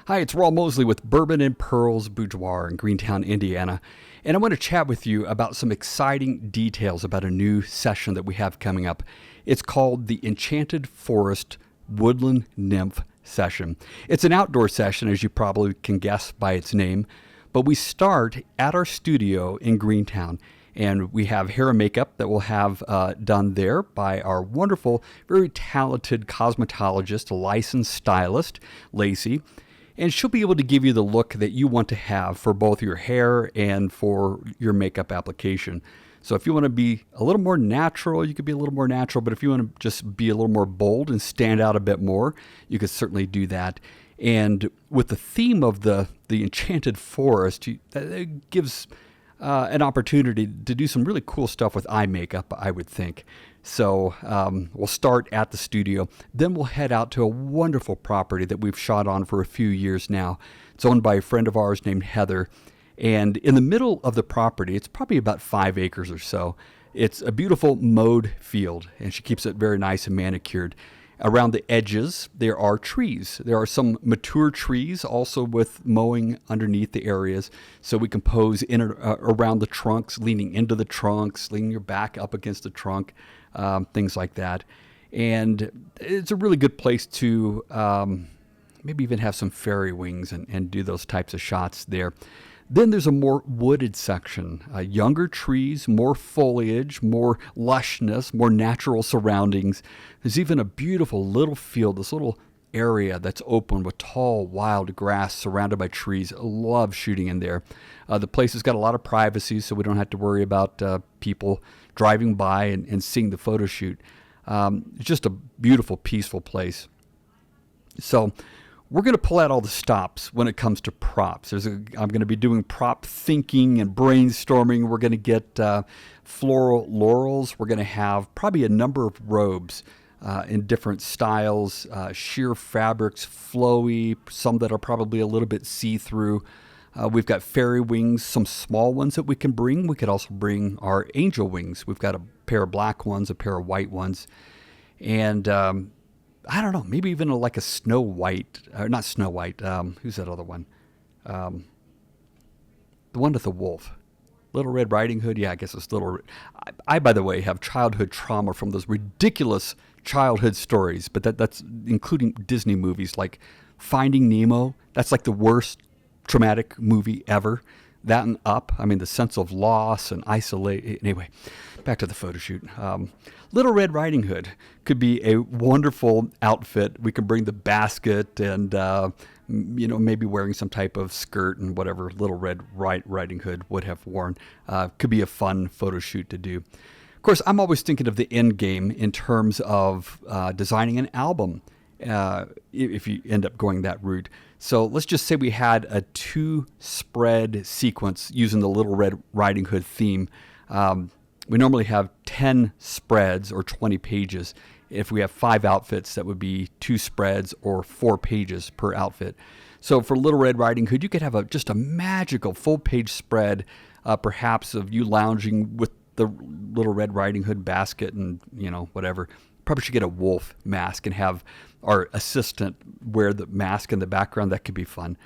Hi, it's Raw Mosley with Bourbon and Pearls Boudoir in Greentown, Indiana. And I want to chat with you about some exciting details about a new session that we have coming up. It's called the Enchanted Forest Woodland Nymph session. It's an outdoor session, as you probably can guess by its name, but we start at our studio in Greentown. And we have hair and makeup that we'll have done there by our wonderful, very talented cosmetologist, licensed stylist, Lacey. And she'll be able to give you the look that you want to have for both your hair and for your makeup application. So if you want to be a little more natural, you could be a little more natural. But if you want to just be a little more bold and stand out a bit more, you could certainly do that. And with the theme of the Enchanted Forest, it gives an opportunity to do some really cool stuff with eye makeup, I would think. So we'll start at the studio. Then we'll head out to a wonderful property that we've shot on for a few years now. It's owned by a friend of ours named Heather. And in the middle of the property, it's probably about 5 acres or so. It's a beautiful mowed field, and she keeps it very nice and manicured. Around the edges, there are trees. There are some mature trees also with mowing underneath the areas. So we can pose in around the trunks, leaning into the trunks, leaning your back up against the trunk, things like that. And it's a really good place to maybe even have some fairy wings and do those types of shots there. Then there's a more wooded section, younger trees, more foliage, more lushness, more natural surroundings. There's even a beautiful little field, this little area that's open with tall, wild grass surrounded by trees. I love shooting in there. The place has got a lot of privacy, so we don't have to worry about people driving by and seeing the photo shoot. It's just a beautiful, peaceful place. So we're going to pull out all the stops when it comes to props. I'm going to be doing prop thinking and brainstorming. We're going to get floral laurels. We're going to have probably a number of robes in different styles, sheer fabrics, flowy, some that are probably a little bit see-through. We've got fairy wings, some small ones that we can bring. We could also bring our angel wings. We've got a pair of black ones, a pair of white ones, and I don't know, maybe even like a Snow White, or not Snow White, who's that other one? The one with the wolf. Little Red Riding Hood? Yeah, I guess it's Little Red. I, by the way, have childhood trauma from those ridiculous childhood stories, but that's including Disney movies like Finding Nemo. That's like the worst traumatic movie ever. That and Up. I mean, the sense of loss and isolation. Anyway, back to the photo shoot. Little Red Riding Hood could be a wonderful outfit. We could bring the basket and, maybe wearing some type of skirt and whatever Little Red Riding Hood would have worn. Could be a fun photo shoot to do. Of course, I'm always thinking of the end game in terms of designing an album if you end up going that route. So let's just say we had a 2-spread sequence using the Little Red Riding Hood theme. We normally have 10 spreads or 20 pages. If we have 5 outfits, that would be 2 spreads or 4 pages per outfit. So for Little Red Riding Hood, you could have just a magical full-page spread, perhaps of you lounging with the Little Red Riding Hood basket and, whatever. Probably should get a wolf mask and have our assistant wear the mask in the background. That could be fun.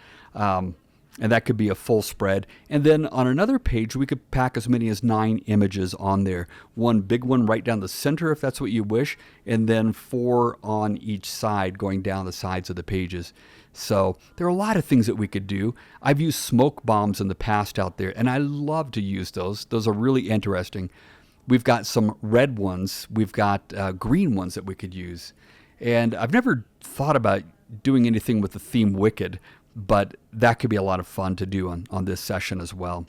And that could be a full spread. And then on another page, we could pack as many as 9 images on there. One big one right down the center, if that's what you wish, and then 4 on each side going down the sides of the pages. So there are a lot of things that we could do. I've used smoke bombs in the past out there, and I love to use those. Those are really interesting. We've got some red ones. We've got green ones that we could use. And I've never thought about doing anything with the theme Wicked, but that could be a lot of fun to do on this session as well.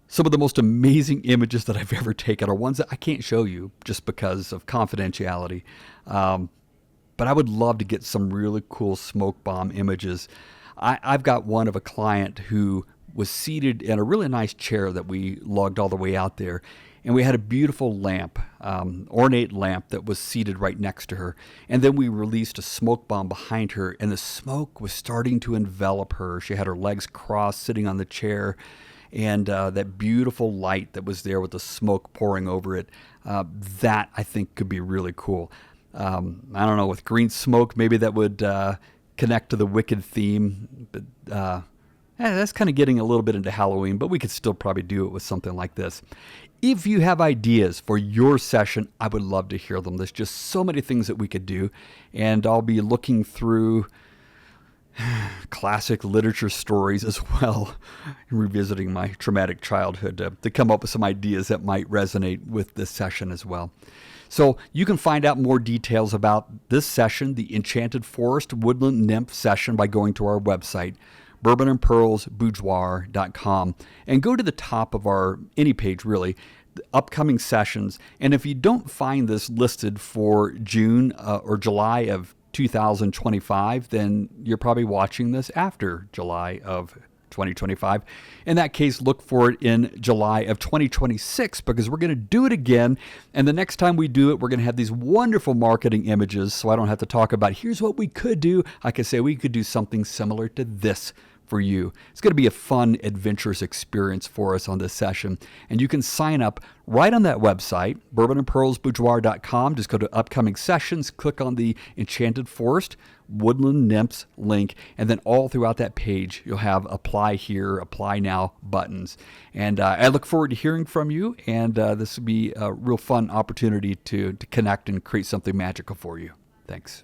Some of the most amazing images that I've ever taken are ones that I can't show you just because of confidentiality. But I would love to get some really cool smoke bomb images. I've got one of a client who was seated in a really nice chair that we lugged all the way out there. And we had a beautiful lamp, ornate lamp that was seated right next to her. And then we released a smoke bomb behind her, and the smoke was starting to envelop her. She had her legs crossed, sitting on the chair, and that beautiful light that was there with the smoke pouring over it, that I think could be really cool. I don't know, with green smoke, maybe that would connect to the Wicked theme. But that's kind of getting a little bit into Halloween, but we could still probably do it with something like this. If you have ideas for your session, I would love to hear them. There's just so many things that we could do, and I'll be looking through classic literature stories as well, revisiting my traumatic childhood to come up with some ideas that might resonate with this session as well. So you can find out more details about this session, the Enchanted Forest Woodland Nymph session, by going to our website, bourbonandpearlsboudoir.com, and go to the top of any page really, the upcoming sessions. And if you don't find this listed for June or July of 2025, then you're probably watching this after July of 2025. In that case, look for it in July of 2026, because we're going to do it again. And the next time we do it, we're going to have these wonderful marketing images. So I don't have to talk about, here's what we could do. I could say we could do something similar to this for you. It's going to be a fun, adventurous experience for us on this session. And you can sign up right on that website, bourbonandpearlsboudoir.com. Just go to upcoming sessions, click on the Enchanted Forest Woodland Nymphs link, and then all throughout that page, you'll have apply here, apply now buttons. And I look forward to hearing from you, and this will be a real fun opportunity to connect and create something magical for you. Thanks.